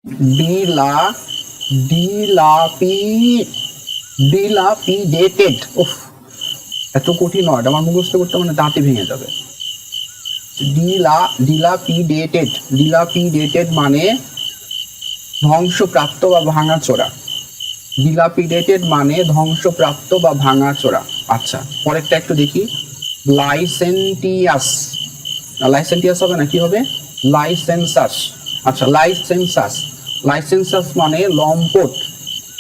ডিলা ডিলাপি dilapidated. উফ, এত কঠিন নয়, আমার মুখস্থ করতে মানে দাঁতই ভেঙে যাবে। ডিলাপিডেটেড ডিলাপিডেটেড মানে ধ্বংসপ্রাপ্ত বা ভাঙাচোরা। ডিলাপিডেটেড মানে ধ্বংসপ্রাপ্ত বা ভাঙাচোরা। আচ্ছা, পরেরটা একটু দেখি। লাইসেন্টিয়াস। লাইসেন্টিয়াস হবে না, কি হবে? লাইসেন্সাস। আচ্ছা, লাইসেন্সাস। লাইসেন্সাস মানে লম্পট,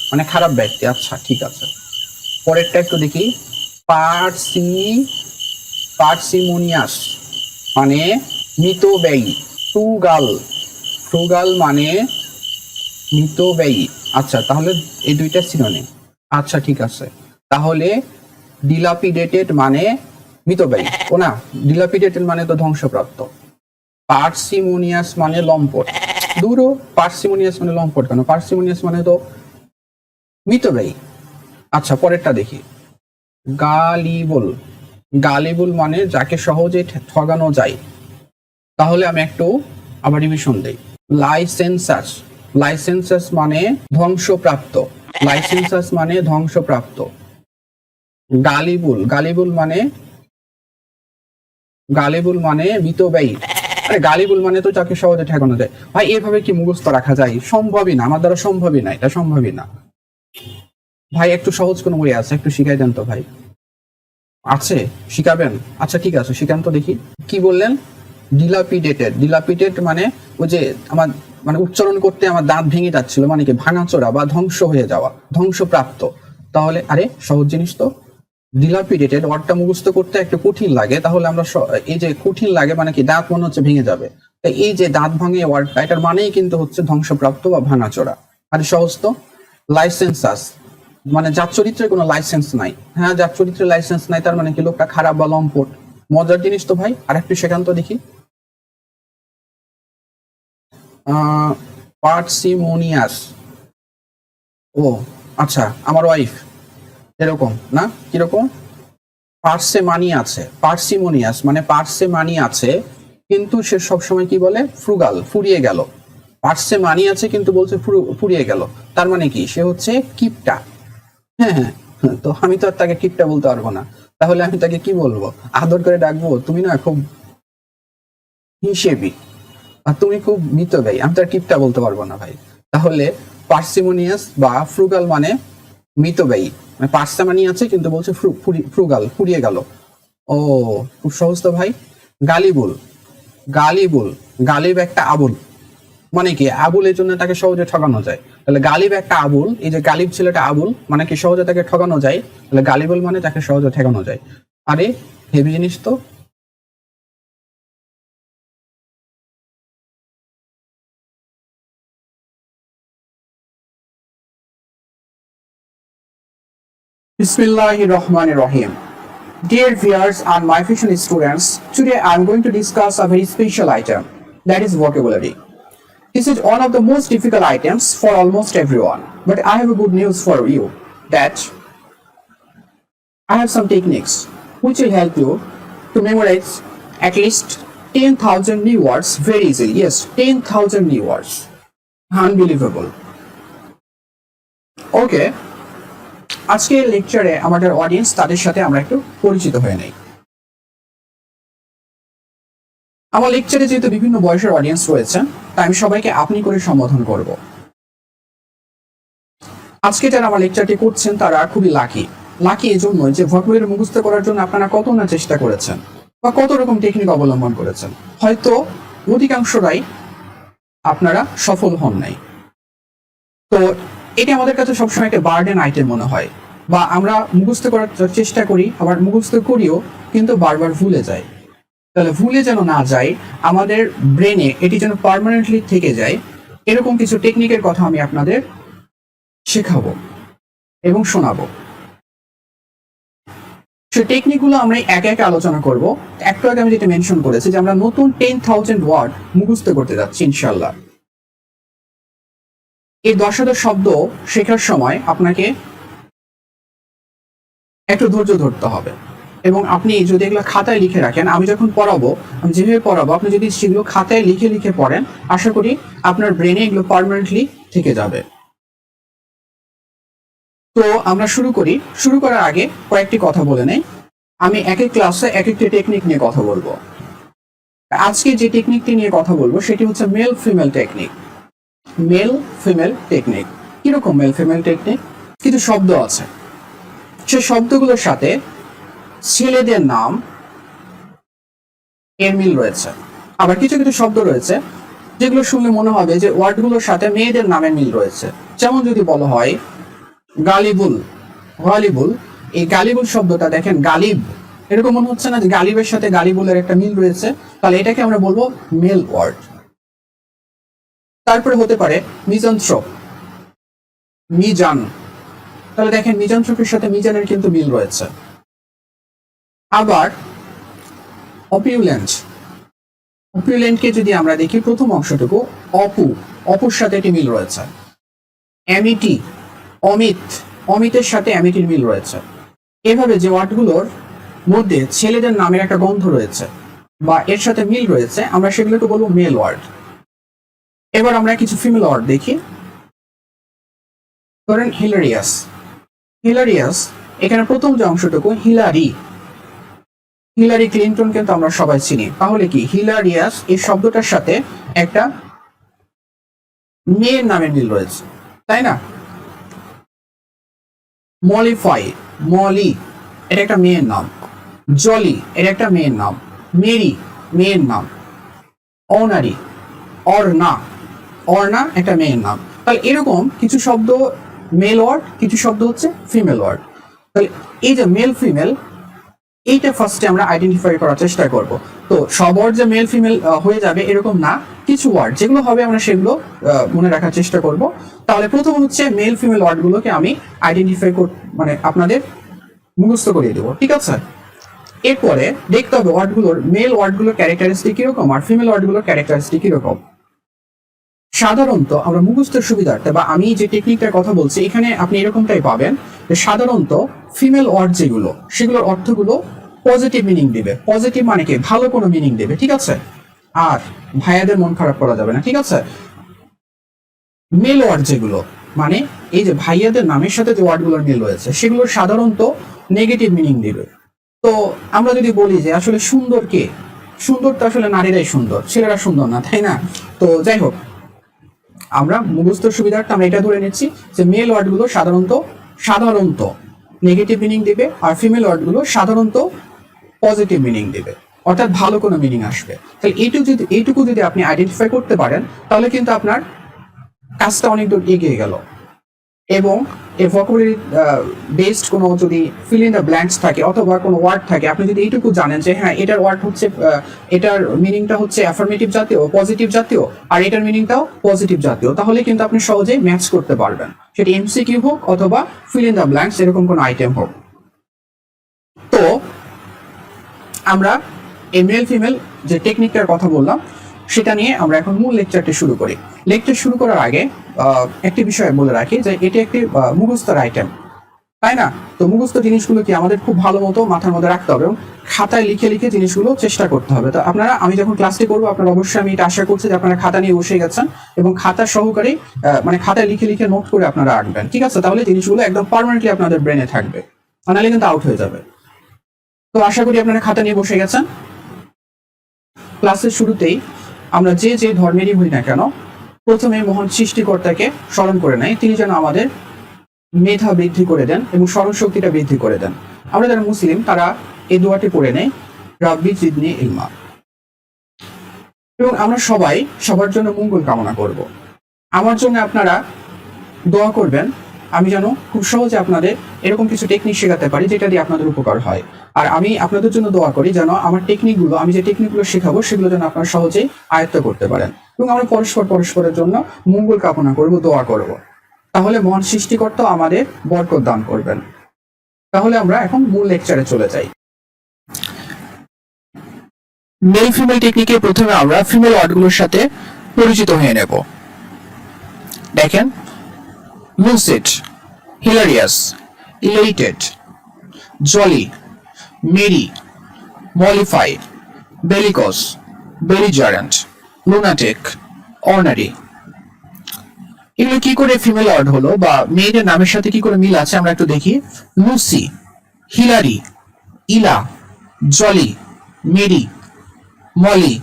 মানে খারাপ ব্যক্তি। আচ্ছা, ঠিক আছে। পরেরটা একটু দেখি। পার্সিমোনিয়াস মানে মিতব্যয়ী। ফ্রুগাল। ফ্রুগাল মানে মিতব্যয়ী। আচ্ছা, তাহলে এই দুইটা সিনোনিম। আচ্ছা, ঠিক আছে। তাহলে ডিলাপিডেটেড মানে মিতব্যয়ী, ও না, ডিলাপিডেটেড মানে তো ধ্বংসপ্রাপ্ত। পার্সিমোনিয়াস মানে লম্পট। দূরও, পার্সিমোনিয়াস মানে লম্পট কেন? পার্সিমোনিয়াস মানে তো মিতব্যয়ী। আচ্ছা, পরেরটা দেখি। গালিবুল। গালিবুল মানে যাকে সহজে ঠগানো যায়। তাহলে আমি একটু আবার রিভিশন দেই। লাইসেন্সাস। লাইসেন্সাস মানে ধ্বংসপ্রাপ্ত। লাইসেন্সাস মানে ধ্বংসপ্রাপ্ত। গালিবুল। গালিবুল মানে মিতব্যয়ী। আরে, গালিবুল মানে তো যাকে সহজে ঠেকানো যায়। ভাই, এভাবে কি মুখস্থ রাখা যায়? সম্ভবই না, আমার দ্বারা সম্ভবই না, এটা সম্ভবই না। ভাই, একটু সহজ কোনো বই আছে, একটু শিখাই দেন তো ভাই। আছে, শিখাবেন? আচ্ছা, ঠিক আছে, শিখান তো দেখি। কি বললেন? ডিলাপিডেটেড। ডিলাপিডেট মানে ওই যে আমার মানে উচ্চারণ করতে আমার দাঁত ভেঙে যাচ্ছিল, মানে কি ভাঙাচোরা বা ধ্বংস হয়ে যাওয়া, ধ্বংসপ্রাপ্ত। তাহলে আরে, সহজ জিনিস তো। ডিলাপিডেটেড ওয়ার্ডটা মুখস্থ করতে একটু কঠিন লাগে, তাহলে আমরা এই যে কঠিন লাগে মানে কি দাঁত মনে হচ্ছে ভেঙে যাবে। তাই এই যে দাঁত ভাঙে ওয়ার্ডটা, এটার মানেই কিন্তু হচ্ছে ধ্বংসপ্রাপ্ত বা ভাঙাচোরা। আরে সহজ তো। লাইসেন্সাস মানে যার চরিত্রের কোনো লাইসেন্স নাই। হ্যাঁ, যার চরিত্রের লাইসেন্স নাই তার মানে কি লোকটা খারাপ বা লম্পট। মজার জিনিস তো ভাই। আর একটু সেখান তো দেখি। পার্সিমোনিয়াস। ও আচ্ছা, আমার ওয়াইফ এরকম না, কিরকম? পার্সেমানি আছে, পার্সিমোনিয়াস মানে পার্সেমানি আছে, কিন্তু সে সবসময় কি বলে? ফ্রুগাল, ফুরিয়ে গেল। পার্সেমানি আছে কিন্তু বলছে ফুরিয়ে গেল। তার মানে কি সে হচ্ছে কিপটা। হ্যাঁ হ্যাঁ, তো আমি তো আর তাকে কিপটা বলতে পারবো না। তাহলে আমি তাকে কি বলবো? আদর করে ডাকবো, তুমি না খুব হিসেবি, আর তুমি খুব মিতব্যয়ী। আমি তো আর কিপটা বলতে পারবো না ভাই। তাহলে পার্সিমোনিয়াস বা ফ্রুগাল মানে মিতব্যয়ী, মানে পার্সেমানি আছে কিন্তু বলছে ফ্রুগাল, ফুরিয়ে গেল। ও, খুব সহজ তো ভাই। গালিবুল। গালিবুল, গালিব একটা আবুল। মানে কি আবুল, এই জন্য তাকে সহজে ঠকানো যায়। তাহলে গালিব একটা আবুল, এই যে গালিব ছেলেটা আবুল, মানে কি সহজে তাকে ঠকানো যায়। তাহলে গালিবুল মানে তাকে সহজে ঠেকানো যায়। আরে, হেভি জিনিস তো। Bismillahir Rahmanir Rahim. Dear viewers and my future students, today I am going to discuss a very special item, that is vocabulary. This is one of the most difficult items for almost everyone, but I have a good news for you, that I have some techniques which will help you to memorize at least 10,000 new words very easily. Yes, 10,000 new words. Unbelievable. Okay. আজকে লেকচারে আমাদের audience, তাদের সাথে আমরা একটু পরিচিত হয়ে নেই। আমার লেকচারে যেহেতু বিভিন্ন বয়সের অডিয়েন্স রয়েছে, তাই আমি সবাইকে আপনি করে সম্বোধন করব। আজকে যারা আমার লেকচারটি করছেন তারা খুবই লাকি। লাকি এই জন্য যে ভোকাবুলারি মুখস্থ করার জন্য আপনারা কত না চেষ্টা করেছেন বা কত রকম টেকনিক অবলম্বন করেছেন। হয়তো অধিকাংশরাই আপনারা সফল হন নাই। তো এটি আমাদের কাছে সবসময় একটা বার্ডেন আইটেম মনে হয়, বা আমরা মুখস্থ করার চেষ্টা করি, আবার মুখস্থ করিও কিন্তু বারবার ভুলে যাই। তাহলে ভুলে যেন না যায়, আমাদের ব্রেনে এটি যেন পার্মানেন্টলি থেকে যায়, এরকম কিছু টেকনিকের কথা আমি আপনাদের শেখাবো এবং শোনাবো। সেই টেকনিকগুলো আমরা একে একে আলোচনা করব। একটু আগে আমি যেটা মেনশন করেছি যে আমরা নতুন 10,000 ওয়ার্ড মুখস্থ করতে যাচ্ছি ইনশাল্লাহ। এই 10,000 শব্দ শেখার সময় আপনাকে একটু ধৈর্য ধরতে হবে এবং আপনি যদি এগুলো খাতায় লিখে রাখেন, আমি যখন পড়াবো, আমি যেভাবে পড়াবো, আপনি যদি সেগুলো খাতায় লিখে লিখে পড়েন, আশা করি আপনার ব্রেনে এগুলো পার্মানেন্টলি থেকে যাবে। তো আমরা শুরু করার আগে কয়েকটি কথা বলে নেই। আমি এক এক ক্লাসে এক একটি টেকনিক নিয়ে কথা বলবো। আজকে যে টেকনিকটি নিয়ে কথা বলবো সেটি হচ্ছে male female technique. Male female technique কিরকম? মেল ফিমেল টেকনিক, কিছু শব্দ আছে, সেই শব্দগুলোর সাথে ছেলেদের নাম এর মিল রয়েছে, আবার কিছু কিছু শব্দ রয়েছে যেগুলো শুনলে মনে হবে যে ওয়ার্ডগুলোর সাথে মেয়েদের নামের মিল রয়েছে। যেমন যদি বলা হয় গালিবুল, গালিবুল, এই গালিবুল শব্দটা দেখেন গালিব, এরকম মনে হচ্ছে না যে গালিবের সাথে গালিবুলের একটা মিল রয়েছে? তাহলে এটাকে আমরা বলবো মেল ওয়ার্ড। তারপরে হতে পারে মিজানথ্রোপ, মিজান, তাহলে দেখেন মিজানথ্রোপের সাথে মিজানের কিন্তু মিল রয়েছে। আবার অপিউলেন্ট, অপিউলেন্টকে যদি আমরা দেখি প্রথম অংশটুকু অপু, অপুর সাথে এটি মিল রয়েছে। অ্যামিটি, অমিত, অমিতের সাথে অ্যামিটির মিল রয়েছে। এভাবে যে ওয়ার্ডগুলোর মধ্যে ছেলেদের নামের একটা গন্ধ রয়েছে বা এর সাথে মিল রয়েছে, আমরা সেগুলোকে বলবো মেল ওয়ার্ড। এবার আমরা কিছু ফিমেল ওয়ার্ড দেখি। ধরেন হিলারিয়াস, হিলারিয়াস, এখানে প্রথম যে অংশটুকু হিলারি, হিলারি ক্লিনটন কিন্তু আমরা সবাই চিনি, তাহলে কি হিলারিয়াস এই শব্দটার সাথে একটা মেয়ের নামের মিল রয়েছে, তাই না? মলিফাই, মলি, এটা একটা মেয়ের নাম। জলি, এটা একটা মেয়ের নাম। মেরি, মেয়ের নাম। অনারি, অর্ণা, অর্ণা একটা মেয়ের নাম। তাহলে এরকম কিছু শব্দ মেল ওয়ার্ড, কিছু শব্দ হচ্ছে ফিমেল ওয়ার্ড। তাহলে এই যে মেল ফিমেল, এইটা ফার্স্টে আমরা আইডেন্টিফাই করার চেষ্টা করব। তো সব ওয়ার্ড যে মেল ফিমেল হয়ে যাবে এরকম না, কিছু ওয়ার্ড যেগুলো হবে আমরা সেগুলো মনে রাখার চেষ্টা করব। তাহলে প্রথম হচ্ছে মেল ফিমেল ওয়ার্ডগুলোকে আমি আইডেন্টিফাই মানে আপনাদের মুখস্থ করিয়ে দেবো, ঠিক আছে? এরপরে দেখতে হবে ওয়ার্ডগুলোর, মেল ওয়ার্ডগুলোর ক্যারেক্টারিস্টিক কিরকম আর ফিমেল ওয়ার্ডগুলোর ক্যারেক্টারিস্টিক কিরকম। সাধারণত আমরা মুখস্থের সুবিধার্থে বা আমি যে টেকনিকটার কথা বলছি এখানে আপনি এরকমটাই পাবেন যে সাধারণত ফিমেল ওয়ার্ড যেগুলো সেগুলোর অর্থগুলো পজিটিভ মিনিং দেবে। পজিটিভ মানে কি? ভালো কোনো মিনিং দেবে, ঠিক আছে? আর ভাইয়াদের মন খারাপ করা যাবে না, ঠিক আছে? মেল ওয়ার্ড যেগুলো মানে এই যে ভাইয়াদের নামের সাথে যে ওয়ার্ডগুলোর মিল রয়েছে সেগুলোর সাধারণত নেগেটিভ মিনিং দিবে। তো আমরা যদি বলি যে আসলে সুন্দর কে? সুন্দর তো আসলে নারীরাই সুন্দর, ছেলেরা সুন্দর না, তাই না? তো যাই হোক, আমরা মুখস্থর সুবিধার্থে আমরা এটা ধরে নিচ্ছি যে মেল ওয়ার্ডগুলো সাধারণত নেগেটিভ মিনিং দেবে আর ফিমেল ওয়ার্ডগুলো সাধারণত পজিটিভ মিনিং দেবে, অর্থাৎ ভালো কোনো মিনিং আসবে। তাহলে এইটুকু যদি আপনি আইডেন্টিফাই করতে পারেন তাহলে কিন্তু আপনার কাজটা অনেক দূর এগিয়ে গেল। এবং এই ভোকাবুলারি বেসড কোনো যদি ফিল ইন দ্য ব্ল্যাঙ্কস থাকে অথবা কোনো ওয়ার্ড থাকে, আপনি যদি এইটুকু জানেন যে হ্যাঁ এটার ওয়ার্ড হচ্ছে, এটার মিনিংটা হচ্ছে অ্যাফার্মেটিভ জাতীয়, পজিটিভ জাতীয়, আর এটার মিনিংটাও পজিটিভ জাতীয়, তাহলে কিন্তু আপনি সহজেই ম্যাচ করতে পারবেন, সেটি এমসিকিউ হোক অথবা ফিল ইন দ্য ব্ল্যাঙ্কস এরকম কোনো আইটেম হোক। তো আমরা এই মেল ফিমেল যে টেকনিকটার কথা বললাম সেটা নিয়ে আমরা এখন মূল লেকচারটি শুরু করি। লেকচার শুরু করার আগে একটি বিষয় বলে রাখি যে এটি একটি মুখস্থর আইটেম, তাই না? তো মুখস্থ জিনিসগুলো কি আমাদের খুব ভালো মতো মাথার মধ্যে রাখতে হবে এবং খাতায় লিখে লিখে জিনিসগুলো চেষ্টা করতে হবে। তো আপনারা, আমি যখন ক্লাসটি করবো আপনারা অবশ্যই, আমি এটা আশা করছি যে আপনারা খাতা নিয়ে বসে গেছেন এবং খাতা সহকারে মানে খাতায় লিখে লিখে নোট করে আপনারা রাখবেন, ঠিক আছে? তাহলে জিনিসগুলো একদম পার্মানেন্টলি আপনাদের ব্রেনে থাকবে, নাহলে কিন্তু আউট হয়ে যাবে। তো আশা করি আপনারা খাতা নিয়ে বসে গেছেন। ক্লাসের শুরুতেই আমরা যে যে ধর্মেরই হই না কেন প্রথমে মহান সৃষ্টিকর্তাকে স্মরণ করে নেই, তিনি যেন আমাদের মেধা বৃদ্ধি করে দেন এবং স্মরণ শক্তিটা বৃদ্ধি করে দেন। আমরা যারা মুসলিম তারা এই দোয়াটি পড়ে নেই, রাব্বি জিদনি ইলমা। এবং আমরা সবাই সবার জন্য মঙ্গল কামনা করব। আমার জন্য আপনারা দোয়া করবেন আমি যেন খুব সহজে আপনাদের এরকম কিছু টেকনিক শেখাতে পারি যেটা দিয়ে আপনাদের উপকার হয়। আর আমি আপনাদের জন্য দোয়া করি যেন আমার টেকনিকগুলো, আমি যে টেকনিকগুলো শেখাবো সেগুলো যেন আপনারা সহজেই আয়ত্ত করতে পারেন। এবং আমরা পরস্পরের জন্য মঙ্গল কামনা করব, দোয়া করব। তাহলে মহান সৃষ্টিকর্তা আমাদের বরকত দান করবেন। তাহলে আমরা এখন মূল লেকচারে চলে যাই। মেল ফিমেল টেকনিকে প্রথমে আমরা ফিমেল ওয়ার্ডগুলোর সাথে পরিচিত হয়ে নেব। দেখেন, lucid, hilarious, elated, jolly, merry, mollify, bellicose, belligerent, lunatic, ornery. এগুলো কি করে ফিমেল ওয়ার্ড হলো বা মেয়েদের নামের সাথে কি করে মিল আছে আমরা একটু দেখি। লুসি, হিলারি, ইলা, জলি, মেরি, মলি,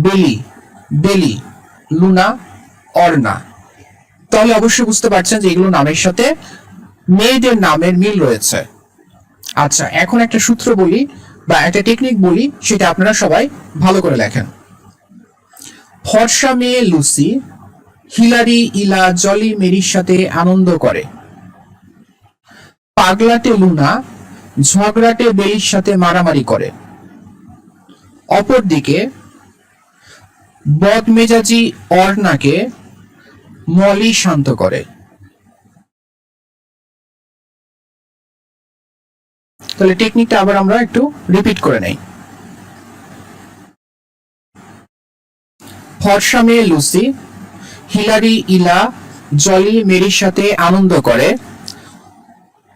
বেলি, বেলি, লুনা, অর্না। তাহলে অবশ্যই বুঝতে পারছেন যে এগুলো নামের সাথে মেয়েদের নামের মিল রয়েছে। আচ্ছা, এখন একটা সূত্র বলি বা একটা টেকনিক বলি, সেটা আপনারা সবাই ভালো করে লেখেন। ফর্সা মেয়ে লুসি হিলারি, ইলা, জলি, মেরির সাথে আনন্দ করে। পাগলাটে লুনা ঝগড়াটে বেলির সাথে মারামারি করে। অপরদিকে বদমেজাজি অর্নাকে মলি শান্ত করে। তাহলে টেকনিকটা আবার আমরা একটু রিপিট করে নেই। ফর্সা মেয়ে লুসি হিলারি, ইলা, জলি, মেরির সাথে আনন্দ করে।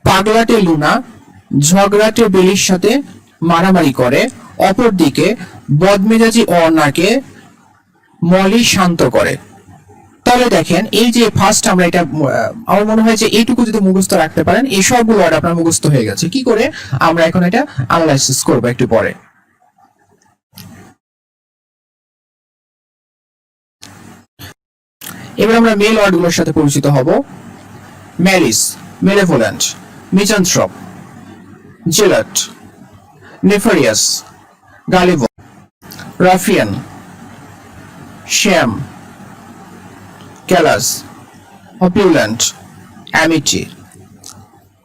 পাগলাটে লুনা ঝগড়াটে বেলির সাথে মারামারি করে। অপরদিকে বদমেজাজি অর্নাকে মলি শান্ত করে। তাহলে দেখেন, এই যে ফার্স্ট আমরা এটা আমার মনে হয় যে এইটুকু যদি মুখস্থ রাখতে পারেন, এই সবগুলো ওয়ার্ড আপনার মুখস্থ হয়ে গেছে। কি করে আমরা এখন এটা অ্যানালাইসিস করব একটু পরে। এবার আমরা মেল ওয়ার্ডগুলোর সাথে পরিচিত হব। ম্যালিস, মেলেভোলেন্ট, মিজানথ্রপ, জেলাট, নেফারিয়াস, গালিভো, রাফিয়ান, শ্যাম, ক্যালাস, অপিউল্যান্ট, অ্যামিটি।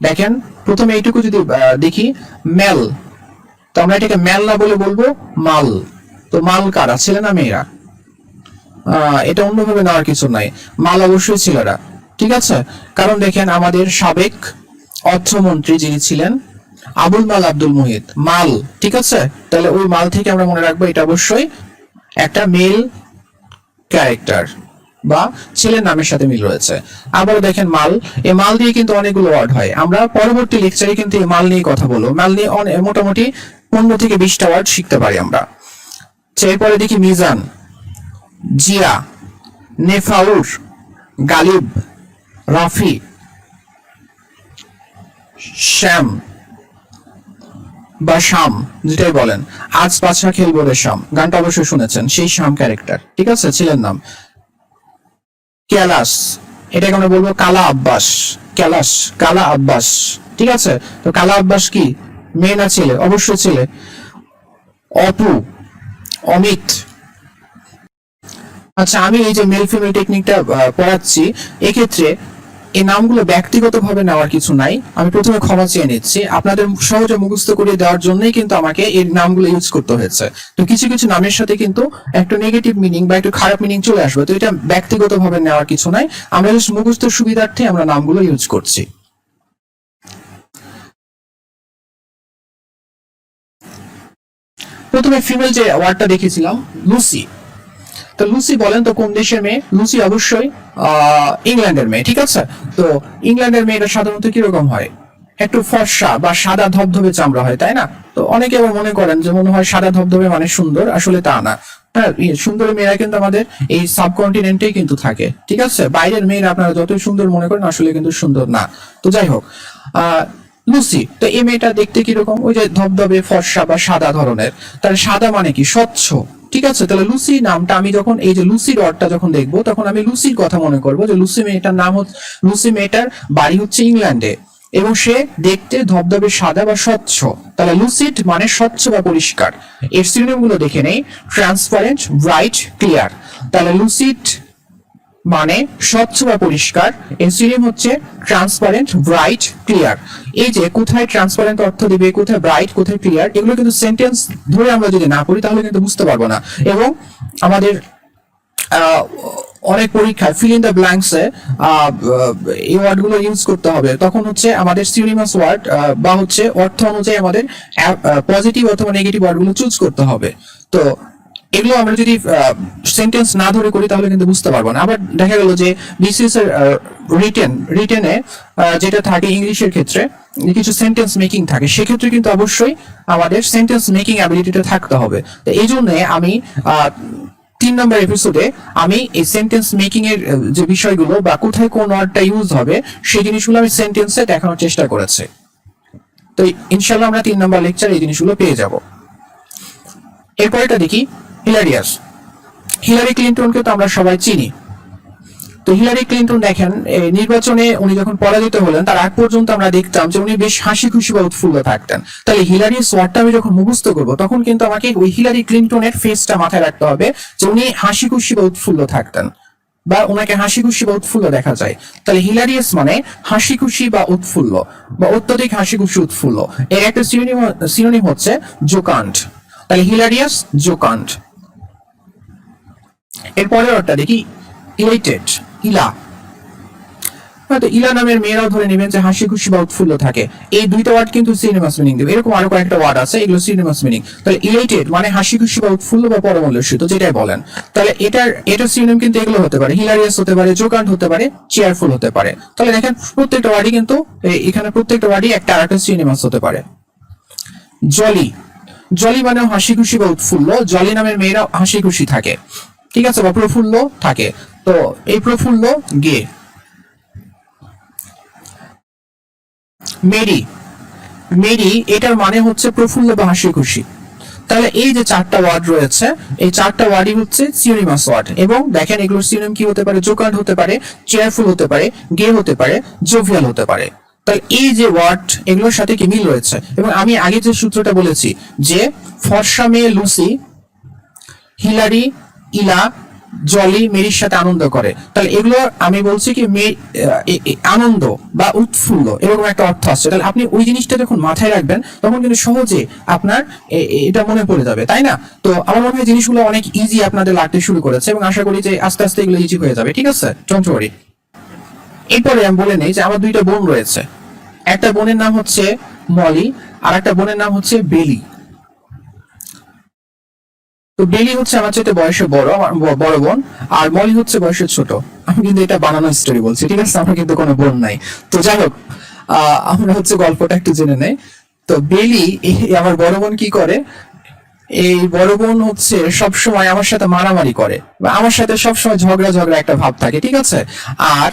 দেখেন, প্রথমে এইটুকু যদি দেখি, মেল, তো আমরা এটাকে মেল না বলে বলবো মাল। তো মাল কারা, ছেলে না মেয়েরা? এটা অন্যভাবে নেওয়ার কিছু নাই, মাল অবশ্যই ছেলেরা। ঠিক আছে, কারণ দেখেন আমাদের সাবেক অর্থমন্ত্রী যিনি ছিলেন আবুল মাল আব্দুল মুহিত, মাল। ঠিক আছে, তাহলে ওই মাল থেকে আমরা মনে রাখবো এটা অবশ্যই একটা মেল ক্যারেক্টার বা ছেলের নামের সাথে মিল রয়েছে। আবার দেখেন মাল, এই মাল দিয়ে কিন্তু অনেকগুলো ওয়ার্ড হয়। আমরা পরবর্তী লেকচারে কিন্তু এই মাল নিয়ে কথা বলবো। মাল নিয়ে মোটামুটি 15 থেকে 20টা ওয়ার্ড শিখতে পারি আমরা। এরপরে দেখি মিজান, জিয়া, নেফাউর, গালিব, রাফি, শ্যাম বা শাম, যেটাই বলেন। আজ বাদশা খেলবো রে শাম, গানটা অবশ্যই শুনেছেন, সেই শাম ক্যারেক্টার। ঠিক আছে, ছেলের নাম। ক্যালাস, এটাকে আমরা বলবো কালা আব্বাস, ক্যালাস, কালা আব্বাস। ঠিক আছে, তো কালা আব্বাস কি মেয়ে না ছেলে? অবশ্যই ছেলে। অপু, অমিত। আচ্ছা, আমি এই যে মেল ফিমেল টেকনিকটা পড়াচ্ছি, এক্ষেত্রে এই নামগুলো ব্যক্তিগতভাবে নেওয়ার কিছু নাই। আমি প্রথমে ক্ষমা চেয়ে নিচ্ছি, আপনাদের সহজে মুখস্থ করে দেওয়ার জন্যই কিন্তু আমাকে এই নামগুলো ইউজ করতে হয়েছে। তো কিছু কিছু নামের সাথে কিন্তু একটা নেগেটিভ মিনিং বা একটু খারাপ মিনিং চলে আসবে, তো এটা ব্যক্তিগতভাবে নেওয়ার কিছু নাই। আমরা জাস্ট মুখস্থর সুবিধার্থে আমরা নামগুলো ইউজ করছি। প্রথমে ফিমেল যে ওয়ার্ডটা দেখেছিলাম, লুসি। তো লুসি বলেন তো কোন দেশের মেয়ে? লুসি অবশ্যই ইংল্যান্ডের মেয়ে। ঠিক আছে, তো ইংল্যান্ডের মেয়েরা সাধারণত কিরকম হয়? একটু ফর্সা বা সাদা ধবধবে চামড়া হয়, তাই না? তো অনেকে আবার মনে করেন যে মনে হয় সাদা ধবধবে মানে সুন্দর, আসলে তা না। হ্যাঁ, সুন্দর মেয়েরা কিন্তু আমাদের এই সাবকন্টিনেন্টেই কিন্তু থাকে। ঠিক আছে, বাইরের মেয়েরা আপনারা যতই সুন্দর মনে করেন আসলে কিন্তু সুন্দর না। তো যাই হোক, লুসি, তো এই মেয়েটা দেখতে কিরকম? ওই যে ধবধবে ফর্সা বা সাদা ধরনের। তাহলে সাদা মানে কি? স্বচ্ছ। ঠিক আছে, তাহলে লুসি নামটা আমি যখন এই যে লুসি ডটটা যখন দেখবো, তখন আমি লুসির কথা মনে করবো যে লুসি মেয়েটার নাম হচ্ছে, লুসি মেয়েটার বাড়ি হচ্ছে ইংল্যান্ডে এবং সে দেখতে ধবধবে সাদা বা স্বচ্ছ। তাহলে লুসিড মানে স্বচ্ছ বা পরিষ্কার। এর সিনোনিম গুলো দেখে নেই। Transparent, bright, clear. তাহলে লুসিড মানে স্বচ্ছ বা পরিষ্কার, এর সিনোনিম হচ্ছে ট্রান্সপারেন্ট, ব্রাইট, ক্লিয়ার। এই যে কোথায় ট্রান্সপারেন্ট অর্থ দিবে, কোথায় ব্রাইট, কোথায় ক্লিয়ার, এগুলো কিন্তু সেন্টেন্স ধরে আমরা যদি না পড়ি তাহলে কিন্তু বুঝতে পারবো না। এবং আমাদের অনেক পরীক্ষায় ফিল ইন দ্য ব্ল্যাঙ্কসে এই ওয়ার্ডগুলো ইউজ করতে হবে। তখন হচ্ছে আমাদের সিনোনিমাস ওয়ার্ড বা হচ্ছে অর্থ অনুযায়ী আমাদের পজিটিভ অথবা নেগেটিভ ওয়ার্ডগুলো চুজ করতে হবে। তো এগুলো আমরা যদি সেন্টেন্স না ধরে করি তাহলে কিন্তু বুঝতে পারবো না। আবার দেখা গেল যে বিসিএস এর রিটেনে যেটা থাকে ইংলিশের ক্ষেত্রে কিছু সেন্টেন্স মেকিং থাকে, সেক্ষেত্রে কিন্তু অবশ্যই আমাদের সেন্টেন্স মেকিং অ্যাবিলিটিটা থাকতে হবে। তো এই জন্য আমি 3 নম্বর এপিসোডে আমি এই সেন্টেন্স মেকিং এর যে বিষয়গুলো বা কোথায় কোন ওয়ার্ডটা ইউজ হবে সেই জিনিসগুলো আমি সেন্টেন্সে দেখানোর চেষ্টা করেছি। তো ইনশাআল্লাহ আমরা 3 নম্বর লেকচার এই জিনিসগুলো পেয়ে যাব। এরপরটা দেখি হিলারিয়াস। হিলারি ক্লিনটনকে তো আমরা সবাই চিনি। তো হিলারি ক্লিনটন দেখেন নির্বাচনে উনি যখন পরাজিত হলেন তার আগ পর্যন্ত আমরা দেখতাম যে উনি বেশ হাসি খুশি বা উৎফুল্ল থাকতেন। তাহলে হিলারিয়াস ওয়ার্ডটা আমি যখন মুখস্থ করব তখন কিন্তু আমাকে ওই হিলারি ক্লিনটনের ফেসটা মাথায় রাখতে হবে যে উনি হাসি খুশি বা উৎফুল্ল থাকতেন বা ওনাকে হাসি খুশি বা উৎফুল্ল দেখা যায়। তাহলে হিলারিয়াস মানে হাসি খুশি বা উৎফুল্ল বা অত্যধিক হাসি খুশি উৎফুল্ল। এর একটা সিনোনিম হচ্ছে জোকান্ট। তাহলে হিলারিয়াস, জোকান্ট। এরপরে ওটা দেখি ইলাইটেড, ইলা। হয়তো ইলা নামের মেয়েরাও ধরে নেবেন যে হাসি খুশি বা উৎফুল্ল থাকে। এই দুইটা ওয়ার্ড কিন্তু সিনোনিমাস মিনিং দেবে। এরকম আরো কয়েকটা ওয়ার্ড আছে, এগুলো সিনোনিমাস মিনিং। তাহলে ইলাইটেড মানে হাসি খুশি বা উৎফুল্ল বা পরমূল্যসূত যেটাই বলেন। তাহলে এটা সিনোনিম কিন্তু এগুলো হতে পারে, হিলারিয়াস হতে পারে, জোকান্ট হতে পারে, চেয়ারফুল হতে পারে। তাহলে দেখেন প্রত্যেকটা ওয়ার্ডই কিন্তু এখানে প্রত্যেকটা ওয়ার্ডই একটা আরেকটা সিনোনিমাস হতে পারে। জলি, জলি মানে হাসি খুশি বা উৎফুল্ল। জলি নামের মেয়েরা হাসি খুশি থাকে, ঠিক আছে, বা প্রফুল্ল থাকে। তো এই প্রফুল্ল গে। মেরি, মেরি এটার মানে হচ্ছে প্রফুল্ল বা হাসি খুশি। তাহলে এই যে 4টা ওয়ার্ড রয়েছে এই 4টা ওয়ার্ডই হচ্ছে সিনোনিমাস ওয়ার্ড। এবং দেখেন এগুলোর সিনোনিম কি হতে পারে, জোকান্ট হতে পারে, চেয়ারফুল হতে পারে, গে হতে পারে, জোভিয়াল হতে পারে। তাহলে এই যে ওয়ার্ড এগুলোর সাথে কি মিল রয়েছে। এবং আমি আগে যে সূত্রটা বলেছি যে ফর্সা মেয়ে লুসি, হিলারি, ইলা, জলি মেরির সাথে আনন্দ করে। তাহলে এগুলো আমি বলছি কি আনন্দ বা উৎফুল্ল এরকম একটা অর্থ আসছে। তাহলে আপনি ওই জিনিসটা যখন মাথায় রাখবেন তখন কিন্তু সহজে আপনার এটা মনে পড়ে যাবে, তাই না? তো আমার মনে হয় জিনিসগুলো অনেক ইজি আপনাদের লাগতে শুরু করেছে এবং আশা করি যে আস্তে আস্তে এগুলো ইজি হয়ে যাবে, ঠিক আছে? Don't worry. এরপরে আমি বলে নেই যে আমার 2টা বোন রয়েছে। একটা বোনের নাম হচ্ছে মলি আর একটা বোনের নাম হচ্ছে বেলি। তো বেলি হচ্ছে আমার চাইতে বয়সে বড়, আমার বড় বোন, আর মলি হচ্ছে বয়সে ছোট। আমি কিন্তু এটা বানানো স্টোরি বলছি, ঠিক আছে? আমার কিন্তু কোনো বোন নাই। তো যাই হোক, আমরা হচ্ছে গল্পটা একটু জেনে নেই। তো বেলি আমার বড় বোন কি করে, এই বড় বোন হচ্ছে সবসময় আমার সাথে মারামারি করে বা আমার সাথে সবসময় ঝগড়া ঝগড়া একটা ভাব থাকে, ঠিক আছে? আর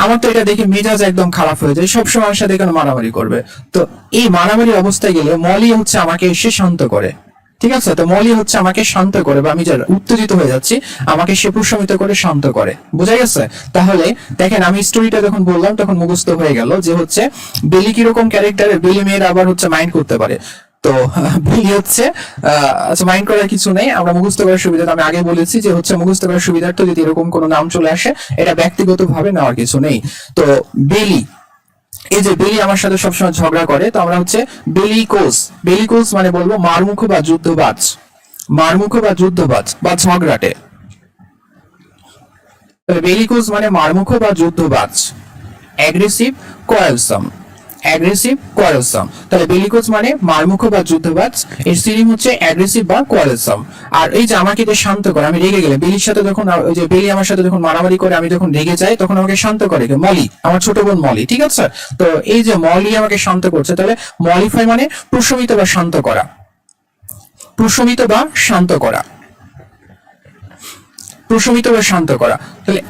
আমার তো এটা দেখে মেজাজ একদম খারাপ হয়ে যায়, সবসময় আমার সাথে কেন মারামারি করবে। তো এই মারামারি অবস্থায় গেলে মলি হচ্ছে আমাকে এসে শান্ত করে, ঠিক আছে? তো মলি হচ্ছে আমাকে শান্ত করে বা আমি যারা উত্তেজিত হয়ে যাচ্ছি আমাকে সে প্রশমিত করে শান্ত করে। বোঝা গেছে? তাহলে দেখেন আমি স্টোরিটা যখন বললাম তখন মুখস্থ হয়ে গেল যে হচ্ছে বেলি কিরকম ক্যারেক্টারের। বেলি মেয়েরা আবার হচ্ছে মাইন্ড করতে পারে। তো বেলি হচ্ছে আচ্ছা, মাইন্ড করার কিছু নেই, আমরা মুখস্থ করার সুবিধা আমি আগে বলেছি যে হচ্ছে মুখস্থ করার সুবিধার্থে যদি এরকম কোনো নাম চলে আসে এটা ব্যক্তিগত ভাবে নেওয়ার কিছু নেই। তো বেলি, এই যে বেলি আমার সাথে সবসময় ঝগড়া করে, তো আমরা হচ্ছে বেলিকোস। বেলিকোস মানে বলবো মারমুখ বা যুদ্ধবাজ, মারমুখ বা যুদ্ধবাজ বা ঝগড়াটে। বেলিকোস মানে মারমুখ বা যুদ্ধবাজ, অ্যাগ্রেসিভ, কোয়ালসাম, অ্যাগ্রেসিভ, কোয়ালসাম। তাহলে বেলিকোস মানে মারমুখ বা যুদ্ধবাজ, এর সিনোনিম হচ্ছে অ্যাগ্রেসিভ বা কোয়ালসাম। আর এই যে আমাকে যে শান্ত করে, আমি রেগে গেলে বেলির সাথে যখন ওই যে বেলি আমার সাথে যখন মারামারি করে আমি যখন রেগে যাই তখন আমাকে শান্ত করে মলি, আমার ছোট বোন মলি, ঠিক আছে? তো এই যে মলি আমাকে শান্ত করছে, তাহলে মলিফাই মানে প্রশমিত বা শান্ত করা, প্রশমিত বা শান্ত করা, প্রশমিত বা শান্ত করা। তাহলে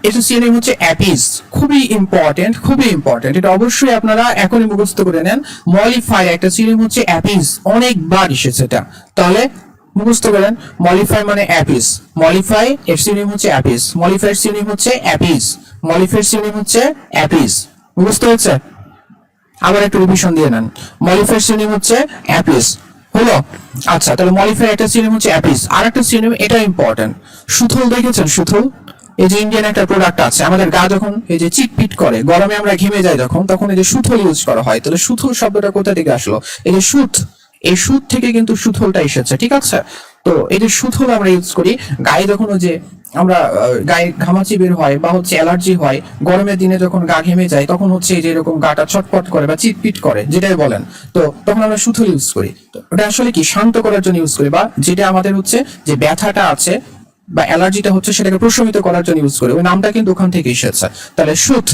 এসোসিয়েটিভ হচ্ছে অ্যাপিস। খুবই ইম্পর্টেন্ট, খুবই ইম্পর্টেন্ট, এটা অবশ্যই আপনারা এখনই মুখস্থ করে নেন। মলিফাই একটা সিনোনিম হচ্ছে অ্যাপিস, অনেকবার এসেছে এটা, তাহলে মুখস্থ করেন। মলিফাই মানে অ্যাপিস, মলিফাই এর সিনোনিম হচ্ছে অ্যাপিস, মলিফাইয়ের সিনোনিম হচ্ছে অ্যাপিস, মলিফাইয়ের সিনোনিম হচ্ছে অ্যাপিস। মুখস্থ হচ্ছে? আবার একটু রিভিশন দিয়ে নেন। মলিফাইয়ের সিনোনিম হচ্ছে অ্যাপিস, হলো? আচ্ছা, তাহলে মলিফাই একটা সিনোনিম হচ্ছে অ্যাপিস। আর একটা সিনোনিম, এটা ইম্পর্টেন্ট, সুথল। দেখেছেন সুথল? এই যে ইন্ডিয়ান একটা প্রোডাক্ট আছে, আমাদের গা যখন এই যে চিটপিট করে, গরমে আমরা ঘেমে যাই যখন, তখন এই যে সুথল ইউজ করা হয়। তাহলে সুথল শব্দটা কোথা থেকে আসলো? এই যে সুথ, এই সুথ থেকে কিন্তু সুথলটা এসেছে, ঠিক আছে? তো এই যে সুথল আমরা ইউজ করি গায়ে যখন ওই যে আমরা গায়ে ঘামাচি বের হয় বা হচ্ছে অ্যালার্জি হয়, গরমের দিনে যখন গা ঘেমে যায় তখন হচ্ছে এই যে এরকম গাটা ছটপট করে বা চিটপিট করে যেটাই বলেন, তো তখন আমরা সুথল ইউজ করি। তো ওটা আসলে কি শান্ত করার জন্য ইউজ করি, বা যেটা আমাদের হচ্ছে যে ব্যথাটা আছে বা অ্যালার্জিটা হচ্ছে সেটাকে প্রশমিত করার জন্য ইউজ করি। ওই নামটা কিন্তু ওখান থেকে এসেছে। তাহলে সুথ,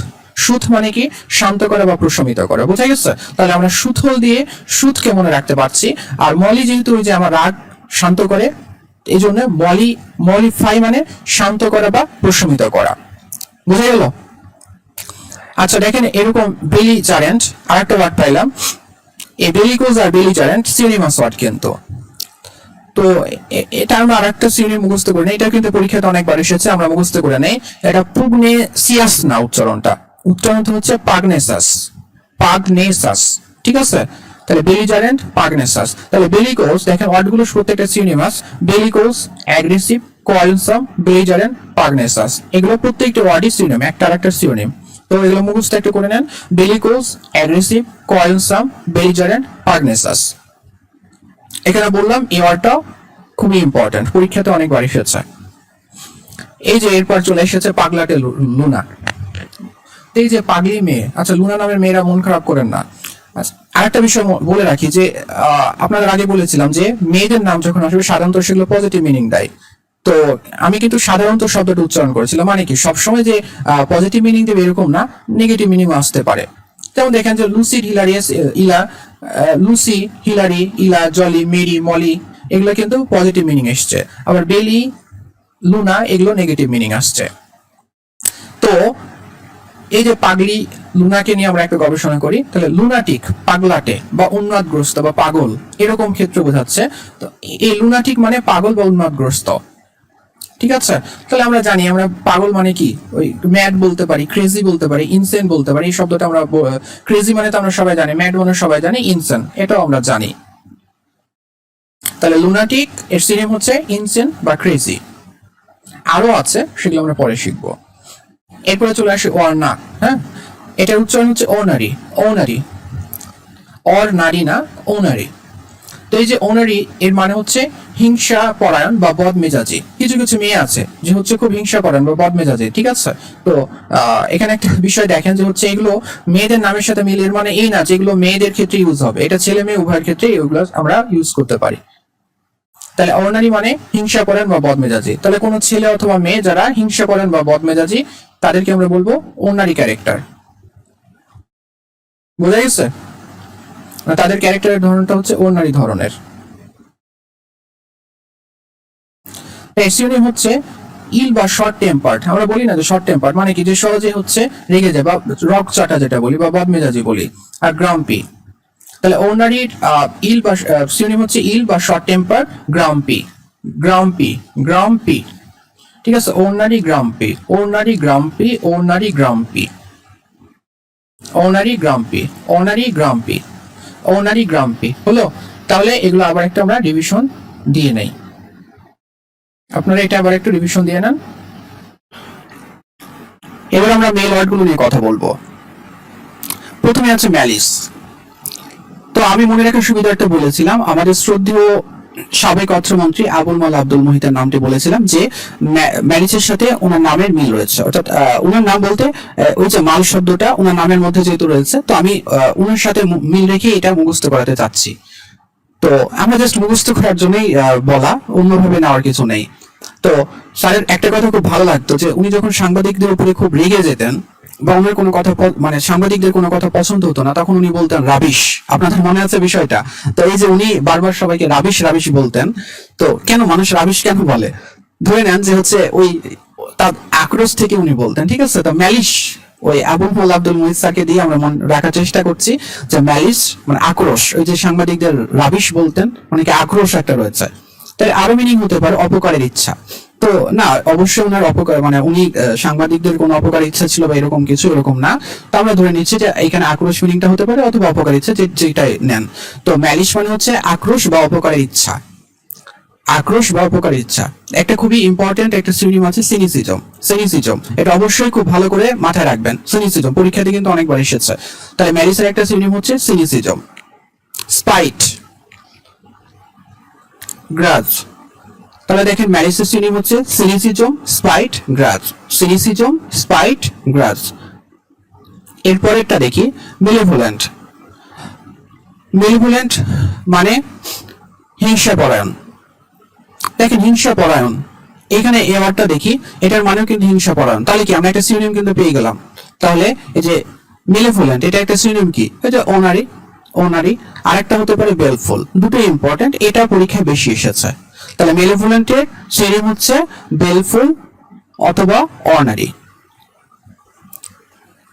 সুথ মানে কি শান্ত করা বা প্রশমিত করা, বোঝা গেছে? তাহলে আমরা সুথল দিয়ে সুথকে মনে রাখতে পারছি। আর মলি যেহেতু ওই যে আমার রাগ শান্ত করে, এই জন্য মলিফাই মানে শান্ত করা বা প্রশমিত করা, বোঝা গেল? আচ্ছা দেখেন এরকম বেলিজারেন্ট আরেকটা ওয়ার্ড পাইলাম, এই বেলিকোজ আর বেলিজারেন্ট সিনোনিমাস ওয়ার্ড কিন্তু। তো এটা আমরা আরেকটা সিনোনিম মুখস্থ করে নেই, এটা কিন্তু পরীক্ষাতে অনেকবার এসেছে, আমরা মুখস্থ করে নেই। এটা পুগনেসিয়াস না, উচ্চারণটা হচ্ছে পাগনেসাস, পাগনেসাস, ঠিক আছে? তাহলে বেলিজারেন্ট, পাগনেসাস। তাহলে বেলিকোজ দেখেন ওয়ার্ডগুলো প্রত্যেকটা সিনোনিমাস, বেলিকোজ, অ্যাগ্রেসিভ, কোয়ালসাম, বেলিজারেন্ট, পাগনেসাস, এগুলো প্রত্যেকটা ওয়ার্ডই সিনোনিম, একটা আরেকটা সিনোনিম। তো এগুলো মুখস্থ একটু করে নেন, বেলিকোজ, অ্যাগ্রেসিভ, কোয়ালসাম, বেলিজারেন্ট, পাগনেসাস। এখানে বললাম এই ওয়ার্ডটা খুবই ইম্পর্টেন্ট, পরীক্ষাতে অনেকবার এসেছে। এই যে এরপর চলে এসেছে পাগলাটে লুনা। এই যে পাগলি মেয়ে, আচ্ছা লুনা নামের মেয়েরা মন খারাপ করেন না। আরেকটা বিষয় বলে রাখি যে আপনাদের আগে বলেছিলাম যে মেয়েদের নাম যখন আসবে সাধারণত সেগুলো পজিটিভ মিনিং দেয়। তো আমি কিন্তু সাধারণত শব্দটা উচ্চারণ করেছিলাম, মানে কি সবসময় যে পজিটিভ মিনিং দেবে এরকম না, নেগেটিভ মিনিং আসতে পারে। যেমন দেখেন যে লুসি, হিলারিয়াস, ইলা, লুসি, হিলারি, ইলা, জলি, মেরি, মলি, এগুলো কিন্তু পজিটিভ মিনিং এসছে। আবার বেলি, লুনা, এগুলো নেগেটিভ মিনিং আসছে। তো এই যে পাগলি লুনাকে নিয়ে আমরা একটা গবেষণা করি, তাহলে লুনাটিক পাগলাটে বা উন্মাদগ্রস্ত বা পাগল এরকম ক্ষেত্র বোঝাচ্ছে। তো এই লুনাটিক মানে পাগল বা উন্মাদগ্রস্ত, ঠিক আছে? তাহলে আমরা জানি আমরা পাগল মানে কি, ওই ম্যাড বলতে পারি, ক্রেজি বলতে পারি, ইনসেন বলতে পারি। এই শব্দটা আমরা ক্রেজি মানে তো আমরা সবাই জানি, ম্যাড মানে সবাই জানি, ইনসেন এটাও আমরা জানি। তাহলে লুনাটিক এর সিনোনিম হচ্ছে ইনসেন বা ক্রেজি। আরো আছে, সেগুলো আমরা পরে শিখবো। এরপরে চলে আসে অর্না, হ্যাঁ, এটার উচ্চারণ হচ্ছে ওনারি, ওনারি, অর নারী না, ওনারি। তো এই যে ওনারি এর মানে হচ্ছে হিংসা পরায়ণ বা বদমেজাজি। কিছু কিছু মেয়ে আছে যে হচ্ছে খুব হিংসা পরায়ণ বা বদমেজাজি, ঠিক আছে? তো এখানে একটা বিষয় দেখেন যে হচ্ছে এগুলো মেয়েদের নামের সাথে মিলে, এর মানে এই না যেগুলো মেয়েদের ক্ষেত্রে ইউজ হবে, এটা ছেলে মেয়ে উভয়ের ক্ষেত্রে এগুলো আমরা ইউজ করতে পারি। তাহলে অনারি মানে হিংসা করেন বা বদমেজাজি। তাহলে কোনো ছেলে অথবা মেয়ে যারা হিংসা করেন বা বদমেজাজি তাদেরকে আমরা বলবো অনারি ক্যারেক্টার, বোঝা গেছে? তাদের ক্যারেক্টারের ধরনটা হচ্ছে অনারি ধরনের। সিনোনিম হচ্ছে ইল বা শর্ট টেম্পার্ড। আমরা বলি না যে শর্ট টেম্পার্ড মানে কি, যে সহজে হচ্ছে রেগে যায় বা রক চাটা যেটা বলি বা বদমেজাজি বলি। আর গ্রাম্পি, তাহলে ওনারির ইল বা সিনোনিম হচ্ছে ইল বা শর্ট টেম্পার, গ্রাম্পি, গ্রাম্পি, গ্রাম্পি, ঠিক আছে? ওনারি গ্রাম্পি, ওনারি গ্রাম্পি, ওনারি গ্রাম্পি, ওনারি গ্রাম্পি, ওনারি গ্রাম্পি, ওনারি গ্রাম্পি হলো। তাহলে এগুলো আবার একটা আমরা রিভিশন দিয়ে নেই, আপনারা এটা আবার একটু রিভিশন দিয়ে নেন। এবার আমরা মেল ওয়ার্ডগুলো নিয়ে কথা বলবো। প্রথমে আছে ম্যালিস। তো আমি মনে রাখার সুবিধার্থে বলেছিলাম আমাদের শ্রদ্ধেয় সাবেক অর্থমন্ত্রী আবুল মাল আব্দুল মুহিতের নামটি বলেছিলাম যে ম্যালিসের সাথে ওনার নামের মিল রয়েছে, অর্থাৎ ওনার নাম বলতে ওই যে মাল শব্দটা ওনার নামের মধ্যে যেহেতু রয়েছে, তো আমি ওনার সাথে মিল রেখে এটা মুখস্থ করাতে চাচ্ছি। তো আমরা জাস্ট মুখস্থ করার জন্যই বলা, অন্যভাবে নেওয়ার কিছু নেই। তো স্যারের একটা কথা খুব ভালো লাগতো যে উনি যখন সাংবাদিকদের উপরে খুব রেগে যেতেন বা ওনার কোনো কথা মানে সাংবাদিকদের কোনো কথা পছন্দ হতো না, তখন উনি বলতেন রাবিশ। আপনাদের মনে আছে বিষয়টা? তো এই যে উনি বারবার সবাইকে রাবিশ রাবিশ বলতেন। তো কেন মানুষ রাবিশ কেন বলে? ধরে নেন যে হচ্ছে ওই তার আক্রোশ থেকে উনি বলতেন, ঠিক আছে? তো ম্যালিশ ওই আবুল মাল আব্দুল মুহিত স্যারকে দিয়ে আমরা মনে রাখার চেষ্টা করছি যে ম্যালিশ মানে আক্রোশ। ওই যে সাংবাদিকদের রাবিশ বলতেন, মানে কি আক্রোশ একটা রয়েছে। তাই আরো মিনিং হতে পারে অপকারের ইচ্ছা। তো না, অবশ্যই ওনার অপকার মানে উনি সাংবাদিকদের কোনো অপকার ইচ্ছা ছিল বা এরকম কিছু, এরকম না। তো আমরা ধরে নিচ্ছি যে এখানে আক্রোশ মিনিংটা হতে পারে অথবা অপকার ইচ্ছা, যেটাই নেন। তো ম্যালিশ মানে হচ্ছে আক্রোশ বা অপকারের ইচ্ছা, আক্রোশ বা অপকার ইচ্ছা। একটা খুবই ইম্পর্টেন্ট একটা সিনোনিম আছে সিনিসিজম, সিনিসিজম। এটা অবশ্যই খুব ভালো করে মাথায় রাখবেন, সিনিসিজম পরীক্ষাতে কিন্তু অনেকবার এসেছে। তাহলে ম্যালিসের একটা সিনোনিম হচ্ছে সিনিসিজম। স্পাইট, গ্রাজ, তাহলে দেখেন ম্যালিসের সিনোনিম হচ্ছে cynicism, spite, grudge. Cynicism, spite, grudge. এরপরেরটা দেখি মেলেভোলেন্ট। মেলেভোলেন্ট মানে হিংসাপরায়ণ। দেখেন হিংসাপরায়ণ, এখানে এই ওয়ার্ডটা দেখি, এটার মানেও কিন্তু হিংসাপরায়ণ। তাহলে কি আমরা একটা সিনোনিম কিন্তু পেয়ে গেলাম। তাহলে এই যে মেলেভোলেন্ট, এটা একটা সিনোনিম কি, এই যে অনারি, অনারি। আরেকটা হতে পারে বেলফুল। দুটো ইম্পর্টেন্ট, এটা পরীক্ষায় বেশি এসেছে। তাহলে মেলেভোলেন্টের সিনোনিম হচ্ছে বেলফুল অথবা অনারি।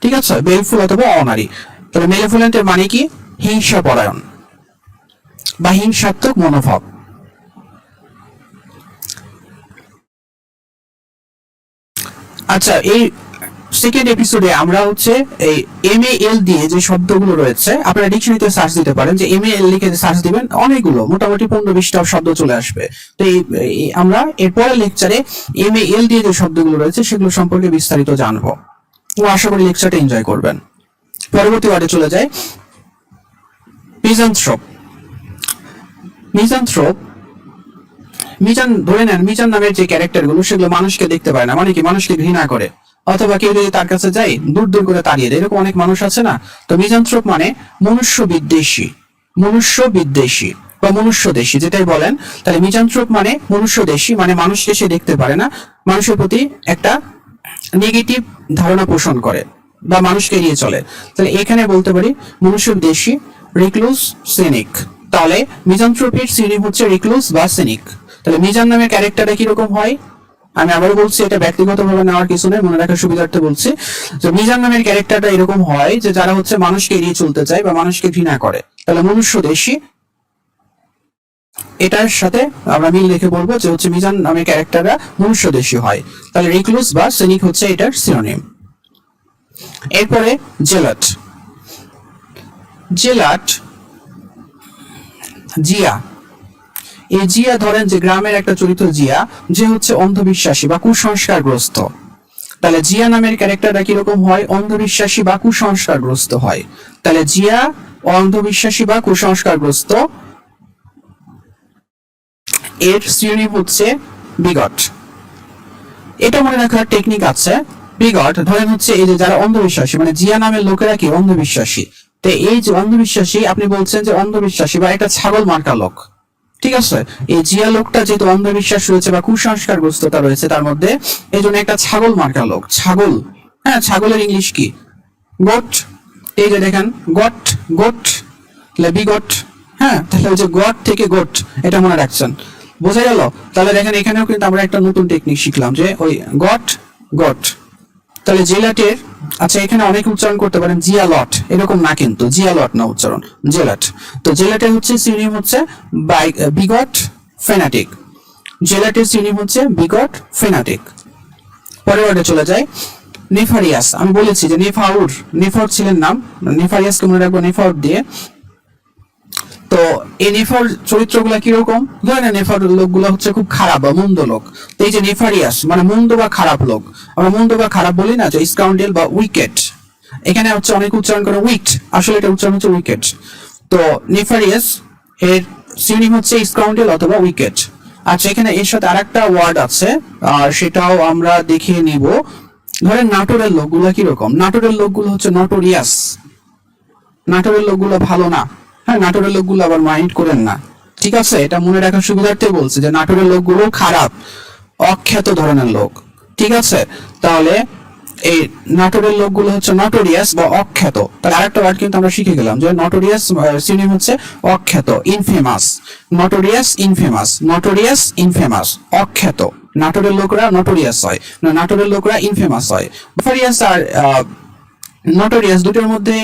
ঠিক আছে, বেলফুল অথবা অনারি। তাহলে মেলেভোলেন্টের মানে কি, হিংসাপরায়ণ বা হিংসাত্মক মনোভাব। আচ্ছা, এই সেকেন্ড এপিসোডে আমরা হচ্ছে এই MAL দিয়ে যে শব্দগুলো রয়েছে, আপনারা ডিকশনারিতে সার্চ দিতে পারেন, যে MAL লিখে সার্চ দিবেন, অনেকগুলো মোটামুটি 15-20টা শব্দ চলে আসবে। তো আমরা এরপরের লেকচারে MAL দিয়ে যে শব্দগুলো রয়েছে সেগুলো সম্পর্কে বিস্তারিত জানবো। ও আশা করি লেকচারটা এনজয় করবেন। পরবর্তী ওয়ার্ডে চলে যায়, মিজানথ্রোপ। মিজানথ্রোপ, মিজান ধরে নেন, মিজান নামের যে ক্যারেক্টারগুলো সেগুলো মানুষকে দেখতে পায় না, মানে কি মানুষকে ঘৃণা করে, অথবা কেউ যদি তার কাছে যায় দূর দূর করে তাড়িয়ে দেয়, এরকম অনেক মানুষ আছে না। তো মিজানথ্রোপ মানে মনুষ্য বিদ্বেষী, মনুষ্য বিদ্বেষী বা মনুষ্যদেশী যেটাই বলেন। তাহলে মিজানথ্রোপ মানে মনুষ্যদেশী, মানে মানুষকে সে দেখতে পারে না, মানুষের প্রতি একটা নেগেটিভ ধারণা পোষণ করে বা মানুষকে এড়িয়ে চলে। তাহলে এখানে বলতে পারি মনুষ্যদেশী, রিক্লুস, সিনিক। তাহলে মিজানথ্রোপির সিনিক হচ্ছে রিক্লুস বা সিনিক। তাহলে মিজান নামের ক্যারেক্টারটা কিরকম হয়, আমি আবারও বলছি, এটা ব্যক্তিগতভাবে নেওয়ার কিছু নেই, মনে রাখার সুবিধার্থে বলছি। যে মিজান নামের ক্যারেক্টারটা এরকম হয় যে যারা হচ্ছে মানুষকে এড়িয়ে চলতে চায় বা মানুষকে ঘৃণা করে। তাহলে মনুষ্যদেশী, এটার সাথে আমরা মিল রেখে বলবো যে হচ্ছে মিজান নামের ক্যারেক্টাররা মনুষ্যদেশী হয়। তাহলে রিক্লুস বা সিনিক হচ্ছে এটার সিনোনিম। এরপরে জেলাট। জেলাট, জিয়া। এই জিয়া ধরেন যে গ্রামের একটা চরিত্র জিয়া, যে হচ্ছে অন্ধবিশ্বাসী বা কুসংস্কারগ্রস্ত। তাহলে জিয়া নামের ক্যারেক্টারটা কিরকম হয়, অন্ধবিশ্বাসী বা কুসংস্কারগ্রস্ত হয়। তাহলে জিয়া অন্ধবিশ্বাসী বা কুসংস্কারগ্রস্ত, এর সিনোনিম হচ্ছে বিগট। এটা মনে রাখার টেকনিক আছে। বিগট ধরেন হচ্ছে এই যে যারা অন্ধবিশ্বাসী, মানে জিয়া নামের লোকেরা কি অন্ধবিশ্বাসী। তো এই যে অন্ধবিশ্বাসী, আপনি বলছেন যে অন্ধবিশ্বাসী বা একটা ছাগল মার্কা লোক, ঠিক আছে। এই জিয়া লোকটা যেহেতু অন্ধবিশ্বাস রয়েছে বা কুসংস্কারগ্রস্ততা রয়েছে তার মধ্যে, এই জন্য একটা ছাগল মার্কা লোক। ছাগল, হ্যাঁ, ছাগলের ইংলিশ কি, গোট। এই যে দেখেন গট, গোট, বিগট। হ্যাঁ, তাহলে ওই যে গট থেকে গোট, এটা মনে রাখছেন, বোঝা গেল। তাহলে দেখেন এখানেও কিন্তু আমরা একটা নতুন টেকনিক শিখলাম, যে ওই গট, গট। তাহলে জেলাটের, আচ্ছা এখানে অনেকে উচ্চারণ করতে পারেন জিয়ালট, এরকম না কিন্তু, জিয়ালট না উচ্চারণ, জেলাট। তো জেলাটের হচ্ছে সিনোনিম হচ্ছে বিগট, ফেনাটিক। জেলাটের সিনোনিম হচ্ছে বিগট, ফেনাটিক। পরের ওয়ার্ডে চলে যায়, নেফারিয়াস। আমি বলেছি যে নেফাউর, নেফাউর ছিলেন নাম, নেফারিয়াসকে মনে রাখবো নেফাউর দিয়ে। তো এই নেফার চরিত্রগুলা কিরকম, ধরেন নেফার লোকগুলো হচ্ছে খুব খারাপ বা মন্দ লোক। তো এই যে নেফারিয়াস মানে মন্দ বা খারাপ লোক, আমরা মন্দ বা খারাপ বলি না, যে স্কাউন্ডেল বা উইকেট। এখানে হচ্ছে অনেক উচ্চারণ করে উইকট, আসলে এটা উচ্চারণ হচ্ছে উইকেট। তো নেফারিয়াস এর সিনোনিম হচ্ছে স্কাউন্ডেল অথবা উইকেট। আচ্ছা, এখানে এর সাথে আরেকটা ওয়ার্ড আছে, সেটাও আমরা দেখিয়ে নিব। ধরেন নাটোরের লোকগুলো কিরকম, নাটোরের লোকগুলো হচ্ছে নটোরিয়াস। নাটোরের লোকগুলো ভালো না, হ্যাঁ, নাটোরের লোকগুলো আবার মাইন্ড করেন না, ঠিক আছে। এটা মনে রাখার সুবিধার্থে বলছে যে নাটোরের লোকগুলো খারাপ, অখ্যাত ধরনের লোক, ঠিক আছে। তাহলে এই নাটোরের লোকগুলো হচ্ছে নটোরিয়াস বা অখ্যাত। তাহলে আরেকটা ওয়ার্ড কিন্তু আমরা শিখে গেলাম, যে নটোরিয়াস সিনোনিম হচ্ছে অখ্যাত, infamous. Notorious, infamous, notorious, infamous, অখ্যাত। নাটোরের লোকরা নটোরিয়াস হয়, নাটোরের লোকরা ইনফেমাস হয়। নেফারিয়াস আর নটোরিয়াস দুটোর মধ্যে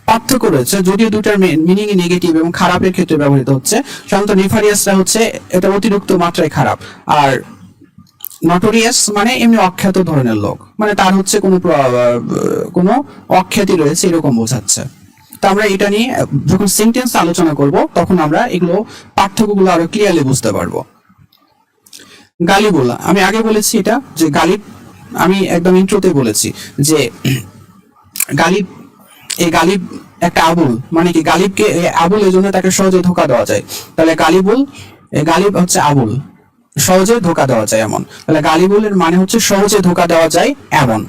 পার্থক্য রয়েছে, যদিও দুটার মিনিং নেগেটিভ এবং খারাপের ক্ষেত্রে ব্যবহৃত হচ্ছে। সাধারণত নেফারিয়াসটা হচ্ছে এটা অতিরিক্ত মাত্রায় খারাপ, আর নটোরিয়াস মানে এমনি অখ্যাত ধরনের লোক, মানে তার হচ্ছে কোনো অখ্যাতি রয়েছে এরকম বোঝাচ্ছে। তো আমরা এটা নিয়ে যখন সেন্টেন্স আলোচনা করব তখন আমরা এগুলো পার্থক্যগুলো আরো ক্লিয়ারলি বুঝতে পারবো। গালিবুল, আমি আগে বলেছি এটা, যে গালিব, আমি একদম ইন্ট্রোতে বলেছি যে গালিব, এই গালিব একটা আবুল, মানে কি গালিবকে আবুল, এই জন্য তাকে সহজে ধোকা দেওয়া যায়। তাহলে গালিবুল, গালিব হচ্ছে আবুল, সহজে ধোকা দেওয়া যায় এমন। তাহলে গালিবুলের মানে হচ্ছে সহজে ধোকা দেওয়া যায় এমন।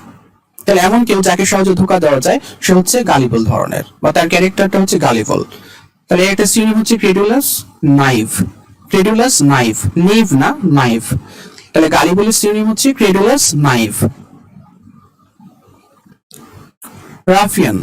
তাহলে এমন কেউ যাকে সহজে ধোকা দেওয়া যায় সে হচ্ছে গালিবুল ধরনের, বা তার ক্যারেক্টারটা হচ্ছে গালিবুল। তাহলে একটা সিনোনিম হচ্ছে ক্রেডুলাস, নাইভ। ক্রেডুলাস, নাইভ, নিভ না, নাইভ। তাহলে গালিবুলের সিনোনিম হচ্ছে ক্রেডুলাস, নাইভ। রাফিয়ান,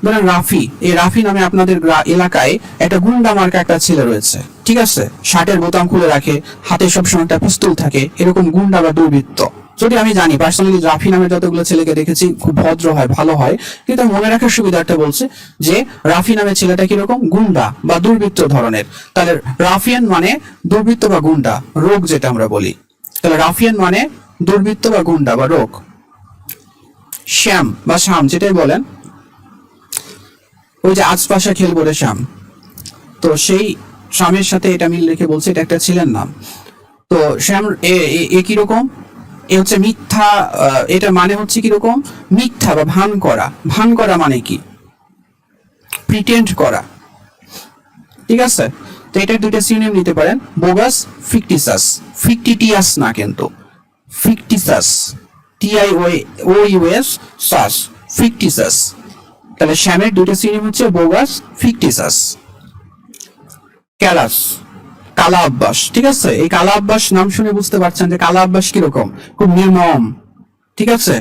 ধরেন রাফি, এই রাফি নামে আপনাদের এলাকায় একটা গুন্ডা মার্কা একটা ছেলে রয়েছে, ঠিক আছে? শার্টের বোতাম খুলে রাখে, হাতে সবসময় একটা পিস্তল থাকে, এরকম গুন্ডা বা দুর্বৃত্ত। যদি আমি জানি পার্সোনালি রাফি নামের যতগুলো ছেলেকে দেখেছি খুব ভদ্র হয়, ভালো হয়, কিন্তু মনে রাখার সুবিধাটা বলছে যে রাফি নামের ছেলেটা কিরকম, গুন্ডা বা দুর্বৃত্ত ধরনের। তাহলে রাফিয়ান মানে দুর্বৃত্ত বা গুন্ডা, রোগ যেটা আমরা বলি। তাহলে রাফিয়ান মানে দুর্বৃত্ত বা গুন্ডা বা রোগ। শ্যাম বা শাম যেটাই বলেন, ওই যে আজ পাশা খেলবো রে শ্যাম, তো সেই শ্যামের সাথে এটা মিল রেখে বলছে এটা একটা ছেলের নাম। তো শ্যাম এ কিরকম, এ হচ্ছে মিথ্যা, এটা মানে হচ্ছে কিরকম, মিথ্যা বা ভান করা। ভান করা মানে কি, প্রিটেন্ড করা, ঠিক আছে? তো এটার দুইটা সিনোনিম নিতে পারেন, বোগাস, ফিকটিসাস। ফিকটিটিয়াস না কিন্তু, ফিকটিসাস, TIOUS সাস, ফিকটিসাস। তাহলে শ্যামের দুইটা সিনোনিম হচ্ছে বোগাস, ফিকটিসাস। ক্যালাস, কালা অভ্যাস, ঠিক আছে? এই কালা অভ্যাস নাম শুনে বুঝতে পারছেন যে কালা অভ্যাস কিরকম, খুব নির্মম, ঠিক আছে?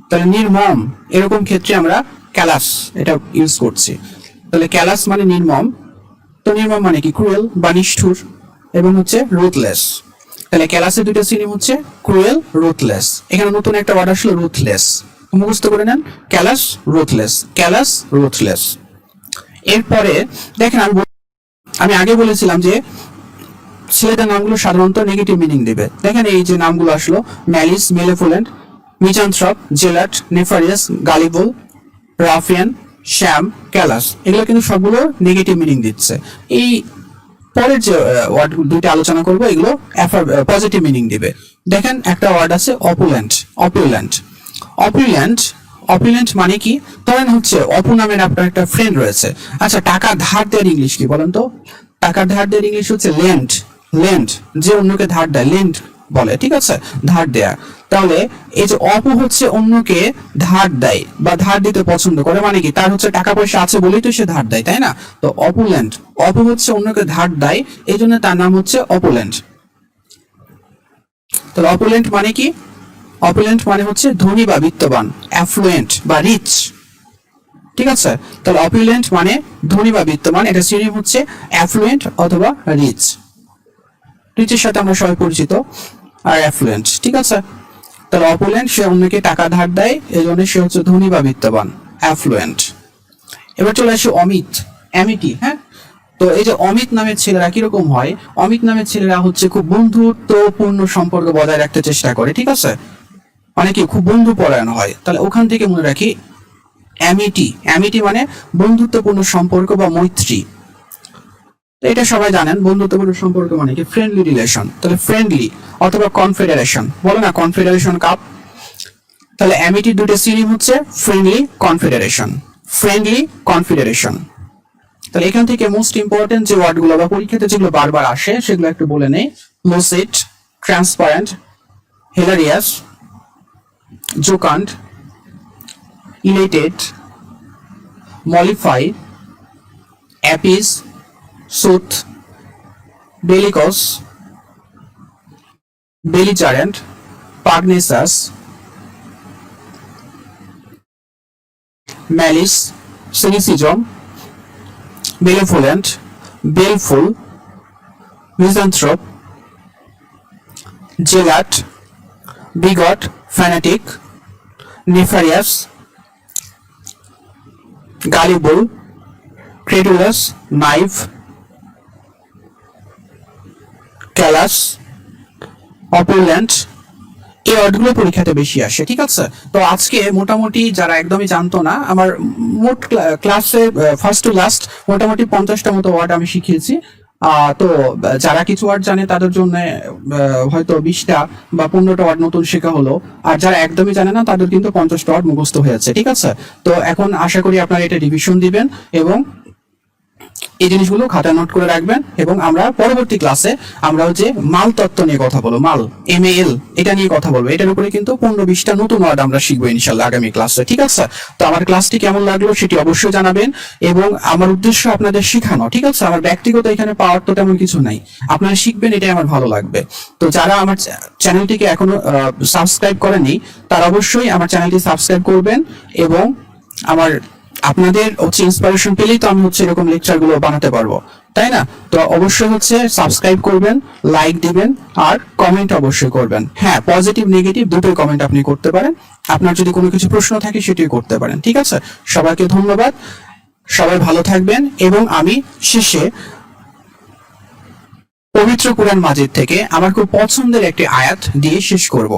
তাহলে নির্মম, এরকম ক্ষেত্রে আমরা ক্যালাস এটা ইউজ করছি। তাহলে ক্যালাস মানে নির্মম, তো নির্মম মানে কি, ক্রুয়েল বা নিষ্ঠুর, এবং হচ্ছে রুথলেস। তাহলে ক্যালাসের দুটো সিনোনিম হচ্ছে ক্রুয়েল, রুথলেস। এখানে নতুন একটা ওয়ার্ড আসলো রুথলেস, মুখস্থ করে নেন, ক্যালাস, রুথলেস, ক্যালাস, রুথলেস। এরপরে দেখেন আমি আগে বলেছিলাম যে ছেলেদের নামগুলো সাধারণত নেগেটিভ মিনিং দেবে। দেখেন এই যে নামগুলো আসলো, ম্যালিস, মেলেফোলেন্ট, মিজানথ্রপ, জেলাট, নেফারিয়াস, গালিবুল, রাফিয়ান, শ্যাম, ক্যালাস, এগুলো কিন্তু সবগুলো নেগেটিভ মিনিং দিচ্ছে। এই পরের যে ওয়ার্ড দুইটা আলোচনা করবো এগুলো পজিটিভ মিনিং দিবে। দেখেন একটা ওয়ার্ড আছে অপুল্যান্ট, অপুল্যান্ট, অপুল্যান্ট। অপুল্যান্ট মানে কি, ধরেন হচ্ছে অপু নামের আপনার একটা ফ্রেন্ড রয়েছে। আচ্ছা, টাকা ধার দেওয়ার ইংলিশ কি বলেন তো? টাকা ধার দেওয়ার ইংলিশ হচ্ছে লেন্ড। লেন্ড, যে অন্যকে ধার দেয়, লেন্ড বলে, ঠিক আছে? ধার দেয়া। তাহলে এই যে অপু হচ্ছে অন্যকে ধার দেয় বা ধার দিতে পছন্দ করে, মানে কি, তার হচ্ছে টাকা পয়সা আছে বলেই তো সে ধার দেয়, তাই না? তো অপুল্যান্ট, অপু হচ্ছে অন্যকে ধার দেয়, এই জন্য তার নাম হচ্ছে অপুল্যান্ট। তাহলে অপুল্যান্ট মানে কি, অপুল্যান্ট মানে হচ্ছে ধনী বা বিত্তবান, অ্যাফ্লুয়েন্ট বা রিচ, ঠিক আছে? তাহলে অপুল্যান্ট মানে ধনী বা বিত্তবান, এটা সিনোনিম হচ্ছে অ্যাফ্লুয়েন্ট অথবা রিচ। রিচের সাথে আমরা সবাই পরিচিত, আর অ্যাফ্লুয়েন্ট, ঠিক আছে? তাহলে অপুল্যান্ট, সে অন্যকে টাকা ধার দেয়, এই জন্য সে হচ্ছে ধনী বা বিত্তবান, অ্যাফ্লুয়েন্ট। এবার চলে আসি অমিত, অ্যামিটি, হ্যাঁ? তো এই যে অমিত নামের ছেলেরা কিরকম হয়, অমিত নামের ছেলেরা হচ্ছে খুব বন্ধুত্বপূর্ণ সম্পর্ক বজায় রাখতে চেষ্টা করে, ঠিক আছে? মানে কি, খুব বন্ধু পরায়ণ হয়। তাহলে ওখান থেকে মনে রাখি অ্যামিটি, অ্যামিটি মানে বন্ধুত্বপূর্ণ সম্পর্ক বা মৈত্রী। এটা সবাই জানেন, বন্ধুত্বপূর্ণ সম্পর্ক মানে কি, ফ্রেন্ডলি রিলেশন। তাহলে ফ্রেন্ডলি অথবা কনফেডারেশন, বলো না কনফেডারেশন কাপ। তাহলে অ্যামিটির দুটো সিনোনিম হচ্ছে ফ্রেন্ডলি, কনফেডারেশন, ফ্রেন্ডলি, কনফেডারেশন। তাহলে এখান থেকে মোস্ট ইম্পর্টেন্ট যে ওয়ার্ডগুলো বা পরীক্ষাতে যেগুলো বারবার আসে সেগুলো একটু বলে নেই। Lucid, transparent, hilarious, jocund, elated, mollify, appease, soothe, bellicose, belligerent, pugnacious, malice, cynicism, malevolent, baleful, misanthrope, zealot, bigot, fanatic, nefarious, gullible, credulous, naive, callous, opulent. এই ওয়ার্ডগুলো পরীক্ষাতে বেশি আসে, ঠিক আছে? তো আজকে মোটামুটি যারা একদমই জানতো না, আমার মোট ক্লাসে ফার্স্ট টু লাস্ট মোটামুটি 50টা মতো ওয়ার্ড আমি শিখিয়েছি। তো যারা কিছু ওয়ার্ড জানে তাদের জন্য হয়তো 20টা বা 15টা ওয়ার্ড নতুন শেখা হলো, আর যারা একদমই জানে না তাদের কিন্তু 50টা ওয়ার্ড মুখস্থ হয়েছে, ঠিক আছে? তো এখন আশা করি আপনারা এটা রিভিশন দিবেন এবং এই জিনিসগুলো খাতায় নোট করে রাখবেন এবং আমরা পরবর্তী ক্লাসে আমরা হচ্ছে মাল তত্ত্ব নিয়ে কথা বলবো, মাল MAL এটা নিয়ে কথা বলবো। এটার উপরে কিন্তু 15-20টা নতুন ওয়ার্ড আমরা শিখবো ইনশাল্লাহ আগামী ক্লাসে, ঠিক আছে? তো আমার ক্লাসটি কেমন লাগলো সেটি অবশ্যই জানাবেন এবং আমার উদ্দেশ্য আপনাদের শেখানো, ঠিক আছে? আমার ব্যক্তিগত এখানে পাওয়ার তো তেমন কিছু নাই, আপনারা শিখবেন এটাই আমার ভালো লাগবে। তো যারা আমার চ্যানেলটিকে এখনো সাবস্ক্রাইব করেনি তারা অবশ্যই আমার চ্যানেলটি সাবস্ক্রাইব করবেন এবং আপনাদের হচ্ছে ইন্সপিরেশন পেলেই তো আমি হচ্ছে এরকম লেকচার গুলো বানাতে পারবো, তাই না? তো অবশ্যই হচ্ছে সাবস্ক্রাইব করবেন, লাইক দিবেন আর কমেন্ট অবশ্যই করবেন। হ্যাঁ, পজিটিভ নেগেটিভ দুটোই কমেন্ট আপনি করতে পারেন। আপনার যদি কোনো কিছু প্রশ্ন থাকে সেটিও করতে পারেন, ঠিক আছে? সবাইকে ধন্যবাদ, সবাই ভালো থাকবেন এবং আমি শেষে পবিত্র কুরআন মাজিদ থেকে আমার খুব পছন্দের একটি আয়াত দিয়ে শেষ করব।